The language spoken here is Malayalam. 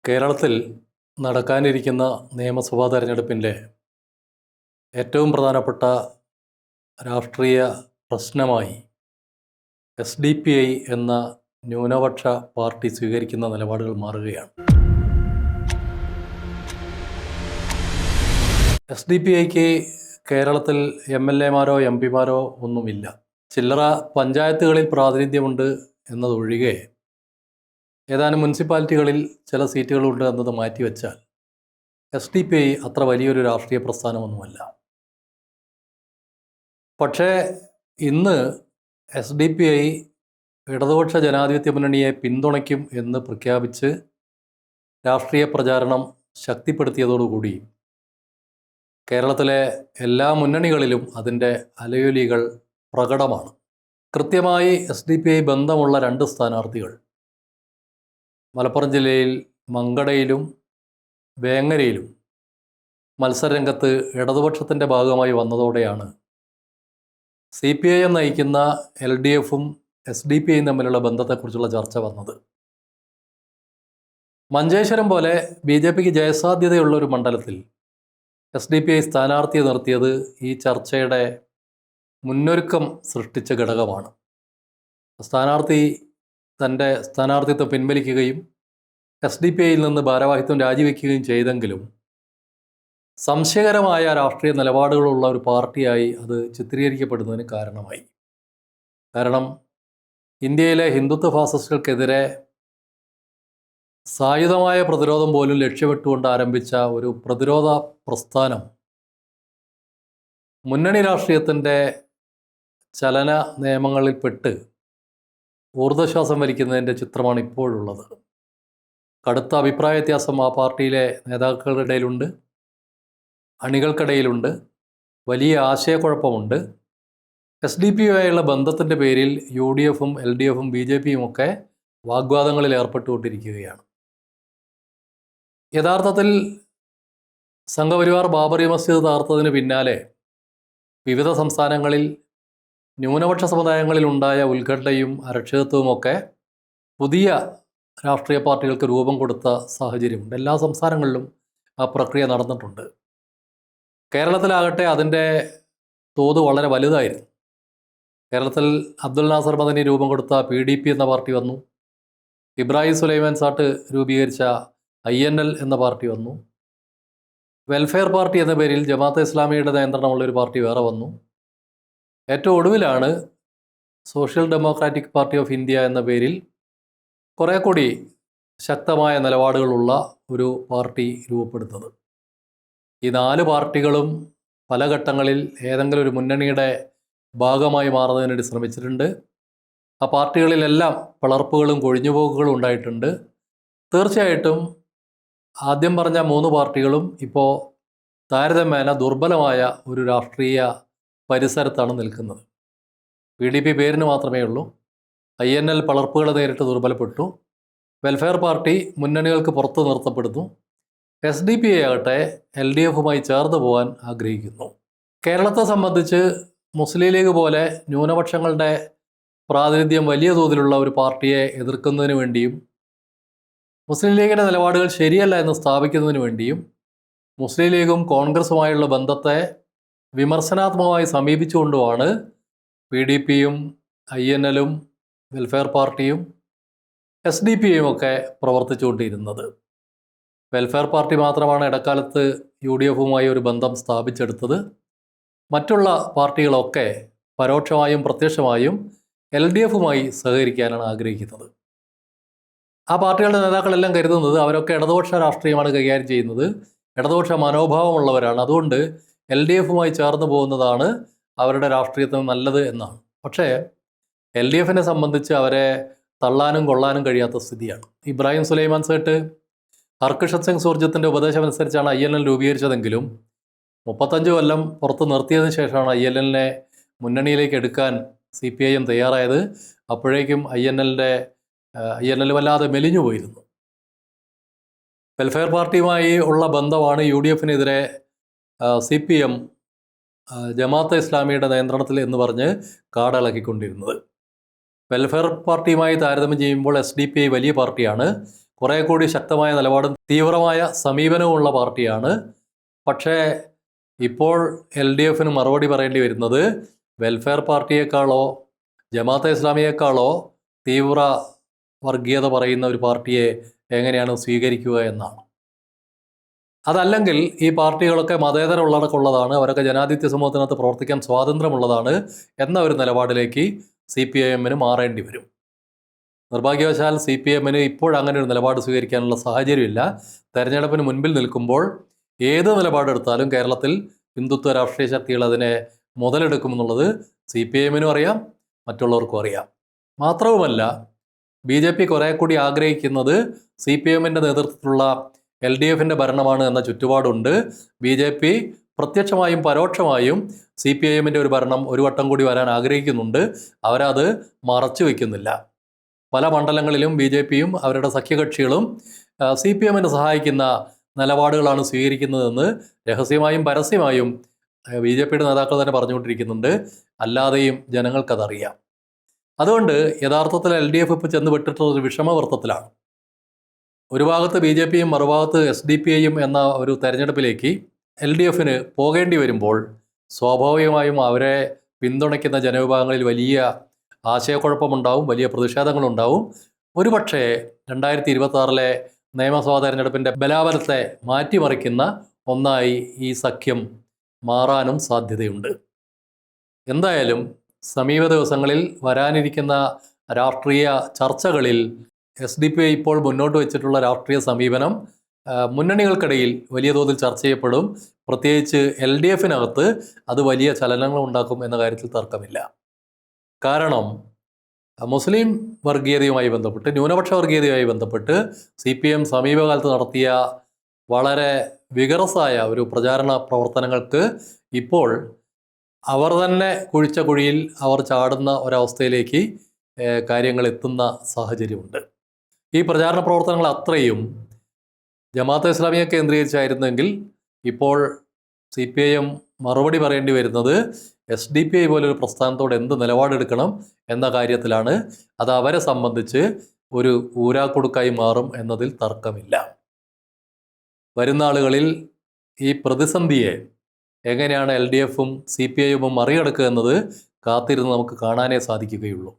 കേരളത്തിൽ നടക്കാനിരിക്കുന്ന നിയമസഭാ തെരഞ്ഞെടുപ്പിൻ്റെ ഏറ്റവും പ്രധാനപ്പെട്ട രാഷ്ട്രീയ പ്രശ്നമായി SDPI എന്ന ന്യൂനപക്ഷ പാർട്ടി സ്വീകരിക്കുന്ന നിലപാടുകൾ മാറുകയാണ്. SDPIക്ക് കേരളത്തിൽ MLA മാരോ MP മാരോ ഒന്നുമില്ല. ചില്ലറ പഞ്ചായത്തുകളിൽ പ്രാതിനിധ്യമുണ്ട് എന്നതൊഴികെ ഏതാനും മുനിസിപ്പാലിറ്റികളിൽ ചില സീറ്റുകളുണ്ട് എന്നത് മാറ്റിവെച്ചാൽ SDPI അത്ര വലിയൊരു രാഷ്ട്രീയ പ്രസ്ഥാനമൊന്നുമല്ല. പക്ഷേ ഇന്ന് SDPI ഇടതുപക്ഷ ജനാധിപത്യ മുന്നണിയെ പിന്തുണയ്ക്കും എന്ന് പ്രഖ്യാപിച്ച് രാഷ്ട്രീയ പ്രചാരണം ശക്തിപ്പെടുത്തിയതോടുകൂടി കേരളത്തിലെ എല്ലാ മുന്നണികളിലും അതിൻ്റെ അലയൊലികൾ പ്രകടമാണ്. കൃത്യമായി SDPI ബന്ധമുള്ള രണ്ട് സ്ഥാനാർത്ഥികൾ മലപ്പുറം ജില്ലയിൽ മങ്കടയിലും വേങ്ങരയിലും മത്സരരംഗത്ത് ഇടതുപക്ഷത്തിൻ്റെ ഭാഗമായി വന്നതോടെയാണ് CPIM നയിക്കുന്ന LDFും SDPIയും തമ്മിലുള്ള ബന്ധത്തെക്കുറിച്ചുള്ള ചർച്ച വന്നത്. മഞ്ചേശ്വരം പോലെ BJPക്ക് ജയസാധ്യതയുള്ള ഒരു മണ്ഡലത്തിൽ SDPI സ്ഥാനാർത്ഥിയെ നിർത്തിയത് ഈ ചർച്ചയുടെ മുന്നൊരുക്കം സൃഷ്ടിച്ച ഘടകമാണ്. സ്ഥാനാർത്ഥി തൻ്റെ സ്ഥാനാർത്ഥിത്വം പിൻവലിക്കുകയും SDPIയിൽ നിന്ന് ഭാരവാഹിത്വം രാജിവെക്കുകയും ചെയ്തെങ്കിലും സംശയകരമായ രാഷ്ട്രീയ നിലപാടുകളുള്ള ഒരു പാർട്ടിയായി അത് ചിത്രീകരിക്കപ്പെടുന്നതിന് കാരണമായി. കാരണം ഇന്ത്യയിലെ ഹിന്ദുത്വ ഫാസിസ്റ്റുകൾക്കെതിരെ സായുധമായ പ്രതിരോധം പോലും ലക്ഷ്യമിട്ടുകൊണ്ട് ആരംഭിച്ച ഒരു പ്രതിരോധ പ്രസ്ഥാനം മുന്നണി രാഷ്ട്രീയത്തിൻ്റെ ചലന നിയമങ്ങളിൽപ്പെട്ട് ഊർധ്വശ്വാസം വലിക്കുന്നതിൻ്റെ ചിത്രമാണ് ഇപ്പോഴുള്ളത്. കടുത്ത അഭിപ്രായ വ്യത്യാസം ആ പാർട്ടിയിലെ നേതാക്കളുടെ ഇടയിലുണ്ട്, അണികൾക്കിടയിലുണ്ട്, വലിയ ആശയക്കുഴപ്പമുണ്ട്. SDPIയുമായുള്ള ബന്ധത്തിൻ്റെ പേരിൽ UDFും LDFും BJPയും ഒക്കെ വാഗ്വാദങ്ങളിൽ ഏർപ്പെട്ടുകൊണ്ടിരിക്കുകയാണ്. യഥാർത്ഥത്തിൽ സംഘപരിവാർ ബാബറി മസ്ജിദ് തകർത്തതിന് പിന്നാലെ വിവിധ സംസ്ഥാനങ്ങളിൽ ന്യൂനപക്ഷ സമുദായങ്ങളിൽ ഉണ്ടായ ഉത്കണ്ഠയും അരക്ഷിതത്വവുമൊക്കെ പുതിയ രാഷ്ട്രീയ പാർട്ടികൾക്ക് രൂപം കൊടുത്ത സാഹചര്യമുണ്ട്. എല്ലാ സംസ്ഥാനങ്ങളിലും ആ പ്രക്രിയ നടന്നിട്ടുണ്ട്. കേരളത്തിലാകട്ടെ അതിൻ്റെ തോത് വളരെ വലുതായിരുന്നു. കേരളത്തിൽ അബ്ദുൽ നാസർ മദനി രൂപം കൊടുത്ത PDP എന്ന പാർട്ടി വന്നു. ഇബ്രാഹിം സുലൈമാൻ സാട്ട് രൂപീകരിച്ച INL എന്ന പാർട്ടി വന്നു. വെൽഫെയർ പാർട്ടി എന്ന പേരിൽ ജമാഅത്തെ ഇസ്ലാമിയുടെ നിയന്ത്രണമുള്ളൊരു പാർട്ടി വേറെ വന്നു. ഏറ്റവും ഒടുവിലാണ് Social Democratic Party of India എന്ന പേരിൽ കുറേ കൂടി ശക്തമായ നിലപാടുകളുള്ള ഒരു പാർട്ടി രൂപപ്പെടുന്നത്. ഈ നാല് പാർട്ടികളും പല ഘട്ടങ്ങളിൽ ഏതെങ്കിലും ഒരു മുന്നണിയുടെ ഭാഗമായി മാറുന്നതിന് വേണ്ടി ശ്രമിച്ചിട്ടുണ്ട്. ആ പാർട്ടികളിലെല്ലാം പിളർപ്പുകളും കൊഴിഞ്ഞുപോക്കുകളും ഉണ്ടായിട്ടുണ്ട്. തീർച്ചയായിട്ടും ആദ്യം പറഞ്ഞ മൂന്ന് പാർട്ടികളും ഇപ്പോൾ താരതമ്യേന ദുർബലമായ ഒരു രാഷ്ട്രീയ പരിസരത്താണ് നിൽക്കുന്നത്. PDP പേരിന് മാത്രമേ ഉള്ളൂ. INL പിളർപ്പുകൾ നേരിട്ട് ദുർബലപ്പെട്ടു. വെൽഫെയർ പാർട്ടി മുന്നണികൾക്ക് പുറത്ത് നിർത്തപ്പെടുന്നു. SDPI ആകട്ടെ LDFുമായി ചേർന്ന് പോകാൻ ആഗ്രഹിക്കുന്നു. കേരളത്തെ സംബന്ധിച്ച് മുസ്ലിം ലീഗ് പോലെ ന്യൂനപക്ഷങ്ങളുടെ പ്രാതിനിധ്യം വലിയ തോതിലുള്ള ഒരു പാർട്ടിയെ എതിർക്കുന്നതിന് വേണ്ടിയും മുസ്ലിം ലീഗിൻ്റെ നിലപാടുകൾ ശരിയല്ല എന്ന് സ്ഥാപിക്കുന്നതിന് വേണ്ടിയും മുസ്ലിം ലീഗും കോൺഗ്രസുമായുള്ള ബന്ധത്തെ വിമർശനാത്മകമായി സമീപിച്ചുകൊണ്ടുമാണ് PDPയും INLും വെൽഫെയർ പാർട്ടിയും SDPIയും ഒക്കെ പ്രവർത്തിച്ചുകൊണ്ടിരുന്നത്. വെൽഫെയർ പാർട്ടി മാത്രമാണ് ഇടക്കാലത്ത് UDFുമായി ഒരു ബന്ധം സ്ഥാപിച്ചെടുത്തത്. മറ്റുള്ള പാർട്ടികളൊക്കെ പരോക്ഷമായും പ്രത്യക്ഷമായും LDFുമായി സഹകരിക്കാനാണ് ആഗ്രഹിക്കുന്നത്. ആ പാർട്ടികളുടെ നേതാക്കളെല്ലാം കരുതുന്നത് അവരൊക്കെ ഇടതുപക്ഷ രാഷ്ട്രീയമാണ് കൈകാര്യം ചെയ്യുന്നത്, ഇടതുപക്ഷ മനോഭാവമുള്ളവരാണ്, അതുകൊണ്ട് LDFുമായി ചേർന്ന് പോകുന്നതാണ് അവരുടെ രാഷ്ട്രീയത്തിന് നല്ലത് എന്നാണ്. പക്ഷേ LDFിനെ സംബന്ധിച്ച് അവരെ തള്ളാനും കൊള്ളാനും കഴിയാത്ത സ്ഥിതിയാണ്. ഇബ്രാഹിം സുലൈമാൻ സേട്ട് ഹർകൃഷൻ സിംഗ് സുർജിത്തിൻ്റെ ഉപദേശമനുസരിച്ചാണ് INL രൂപീകരിച്ചതെങ്കിലും 35 കൊല്ലം പുറത്ത് നിർത്തിയതിന് ശേഷമാണ് INLനെ മുന്നണിയിലേക്ക് എടുക്കാൻ CPIM തയ്യാറായത്. അപ്പോഴേക്കും INL വല്ലാതെ മെലിഞ്ഞു പോയിരുന്നു. വെൽഫെയർ പാർട്ടിയുമായി ഉള്ള ബന്ധമാണ് UDFിനെതിരെ CPM ജമാഅത്തെ ഇസ്ലാമിയുടെ നിയന്ത്രണത്തിൽ എന്ന് പറഞ്ഞ് കാടിളക്കിക്കൊണ്ടിരുന്നത്. വെൽഫെയർ പാർട്ടിയുമായി താരതമ്യം ചെയ്യുമ്പോൾ SDPI വലിയ പാർട്ടിയാണ്. കുറേ കൂടി ശക്തമായ നിലപാടും തീവ്രമായ സമീപനവുമുള്ള പാർട്ടിയാണ്. പക്ഷേ ഇപ്പോൾ എൽ ഡി എഫിന് മറുപടി പറയേണ്ടി വരുന്നത് വെൽഫെയർ പാർട്ടിയേക്കാളോ ജമാഅത്തെ ഇസ്ലാമിയേക്കാളോ തീവ്ര വർഗീയത പറയുന്ന ഒരു പാർട്ടിയെ എങ്ങനെയാണ് സ്വീകരിക്കുക എന്നാണ്. അതല്ലെങ്കിൽ ഈ പാർട്ടികളൊക്കെ മതേതര ഉള്ളടക്കമുള്ളതാണ്, അവരൊക്കെ ജനാധിപത്യ സമൂഹത്തിനകത്ത് പ്രവർത്തിക്കാൻ സ്വാതന്ത്ര്യമുള്ളതാണ് എന്ന ഒരു നിലപാടിലേക്ക് CPIM-ന് മാറേണ്ടി വരും. നിർഭാഗ്യവശാൽ CPIM-ന് ഇപ്പോഴങ്ങനെ ഒരു നിലപാട് സ്വീകരിക്കാനുള്ള സാഹചര്യമില്ല. തെരഞ്ഞെടുപ്പിന് മുൻപിൽ നിൽക്കുമ്പോൾ ഏത് നിലപാടെടുത്താലും കേരളത്തിൽ ഹിന്ദുത്വ രാഷ്ട്രീയ ശക്തികൾ അതിനെ മുതലെടുക്കുമെന്നുള്ളത് CPIM-നും അറിയാം, മറ്റുള്ളവർക്കും അറിയാം. മാത്രവുമല്ല BJP കുറേ കൂടി ആഗ്രഹിക്കുന്നത് CPIM-ൻ്റെ നേതൃത്വത്തിലുള്ള LDF-ൻ്റെ ഭരണമാണ് എന്ന ചുറ്റുപാടുണ്ട്. BJP പ്രത്യക്ഷമായും പരോക്ഷമായും CPIM-ൻ്റെ ഒരു ഭരണം ഒരു വട്ടം കൂടി വരാൻ ആഗ്രഹിക്കുന്നുണ്ട്. അവരത് മറച്ചു വയ്ക്കുന്നില്ല. പല മണ്ഡലങ്ങളിലും BJP-യും അവരുടെ സഖ്യകക്ഷികളും CPIM-നെ സഹായിക്കുന്ന നിലപാടുകളാണ് സ്വീകരിക്കുന്നതെന്ന് രഹസ്യമായും പരസ്യമായും BJP-യുടെ നേതാക്കൾ തന്നെ പറഞ്ഞുകൊണ്ടിരിക്കുന്നുണ്ട്. അല്ലാതെയും ജനങ്ങൾക്കതറിയാം. അതുകൊണ്ട് യഥാർത്ഥത്തിൽ LDF ഇപ്പോൾ ചെന്ന് വിട്ടിട്ടുള്ളൊരു വിഷമവൃത്തത്തിലാണ്. ഒരു ഭാഗത്ത് BJP-യും മറുഭാഗത്ത് SDPI-യും എന്ന ഒരു തെരഞ്ഞെടുപ്പിലേക്ക് LDF-ന് പോകേണ്ടി വരുമ്പോൾ സ്വാഭാവികമായും അവരെ പിന്തുണയ്ക്കുന്ന ജനവിഭാഗങ്ങളിൽ വലിയ ആശയക്കുഴപ്പമുണ്ടാവും, വലിയ പ്രതിഷേധങ്ങളുണ്ടാവും. ഒരുപക്ഷെ 2026-ലെ നിയമസഭാ തെരഞ്ഞെടുപ്പിൻ്റെ ബലാബലത്തെ മാറ്റിമറിക്കുന്ന ഒന്നായി ഈ സഖ്യം മാറാനും സാധ്യതയുണ്ട്. എന്തായാലും സമീപ ദിവസങ്ങളിൽ വരാനിരിക്കുന്ന രാഷ്ട്രീയ ചർച്ചകളിൽ SDPI ഇപ്പോൾ മുന്നോട്ട് വെച്ചിട്ടുള്ള രാഷ്ട്രീയ സമീപനം മുന്നണികൾക്കിടയിൽ വലിയ തോതിൽ ചർച്ച ചെയ്യപ്പെടും. പ്രത്യേകിച്ച് LDF-നകത്ത് അത് വലിയ ചലനങ്ങൾ ഉണ്ടാക്കും എന്ന കാര്യത്തിൽ തർക്കമില്ല. കാരണം മുസ്ലിം വർഗീയതയുമായി ബന്ധപ്പെട്ട്, ന്യൂനപക്ഷ വർഗീയതയുമായി ബന്ധപ്പെട്ട് CPIM സമീപകാലത്ത് നടത്തിയ വളരെ വികറസായ ഒരു പ്രചാരണ പ്രവർത്തനങ്ങൾക്ക് ഇപ്പോൾ അവർ തന്നെ കുഴിച്ച കുഴിയിൽ അവർ ചാടുന്ന ഒരവസ്ഥയിലേക്ക് കാര്യങ്ങൾ എത്തുന്ന സാഹചര്യമുണ്ട്. ഈ പ്രചാരണ പ്രവർത്തനങ്ങൾ അത്രയും ജമാഅത്തെ ഇസ്ലാമിയെ കേന്ദ്രീകരിച്ചായിരുന്നെങ്കിൽ ഇപ്പോൾ CPIM മറുപടി പറയേണ്ടി വരുന്നത് SDPI പോലൊരു പ്രസ്ഥാനത്തോട് എന്ത് നിലപാടെടുക്കണം എന്ന കാര്യത്തിലാണ്. അത് അവരെ സംബന്ധിച്ച് ഒരു ഊരാക്കുടുക്കായി മാറും എന്നതിൽ തർക്കമില്ല. വരുന്ന ആളുകളിൽ ഈ പ്രതിസന്ധിയെ എങ്ങനെയാണ് LDF-ഉം CPIM-ഉം മറികടക്കുക എന്നത് കാത്തിരുന്ന് നമുക്ക് കാണാനേ സാധിക്കുകയുള്ളൂ.